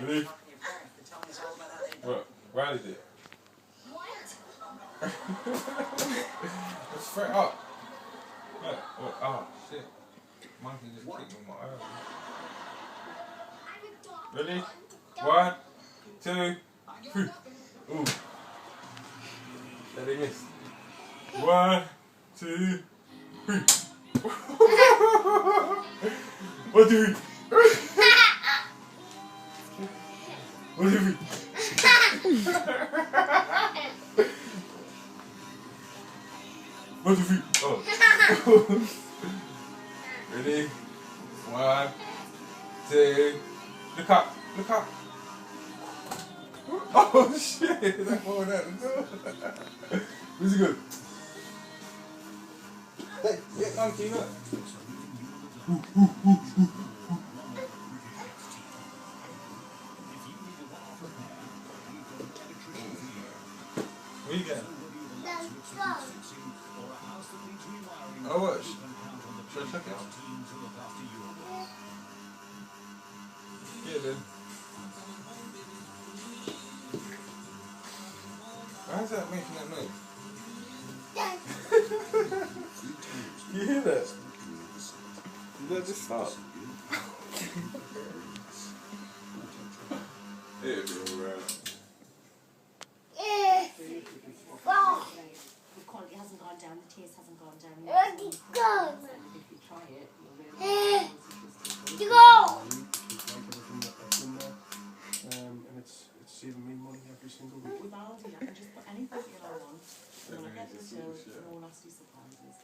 Ready? What? Why did it? Let's straight up. Look. Oh, shit. Monkey just kicked me in my eye. Ready? 1, 2, 3. Ooh. That they missed. 1, 2, 3. 1, 2, 3. 1, 2, 3. One, two, three. Oh. Ready? 1, 2. Look up. Look up. Oh shit! That falling out the door. This is good. Hey, get monkey, look. Where you going? Oh, what? Should I check it out? Yeah, then. Why is that making that noise? You hear that? Did that just stop? Yeah, bro, right. The quality hasn't gone down, the taste hasn't gone down yet. If you try it, you'll really and it's saving me money every single week. with Aldi, I can just put anything that I want. And when I get to the till, no nasty surprises.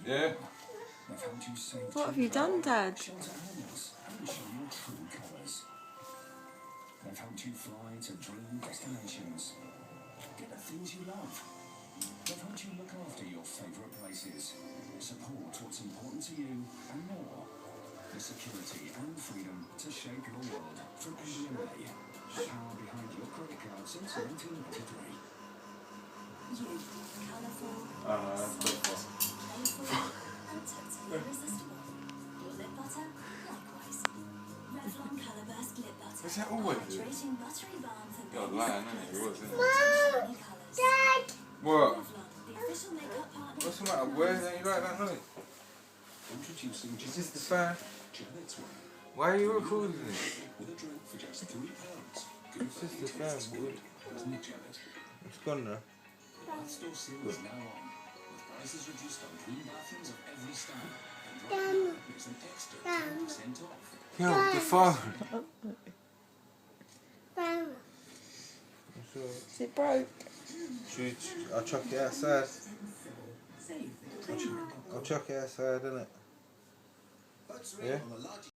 Yeah. What have you done, Dad? They've helped you fly to dream destinations. Get the things you love. They've helped you look after your favourite places. Support what's important to you and more. The security and freedom to shape your world from MBNA. Power behind your credit card since 1993. You, colourful, That's playful, and totally irresistible. Your lip butter, likewise. Revlon Colourburst Lip Butter. Is that always it? Hydrating buttery balm for You're baby lying, lips. isn't it? It was, isn't it? Shiny colours. What? Revlon, the official makeup partner. What's the matter? Where don't you like that noise? Introducing Is this the fan? Janet's Way. Why are you recording it? With a drink for just £3. It's just the fan, boy. Isn't it, Janet? It's gone now. Store sale is now on. With prices reduced on clean bathrooms of every style. And right now, there's an extra 10% off. Yo, the phone. Is it broke? I'll chuck it outside. I'll chuck it outside, innit? Yeah?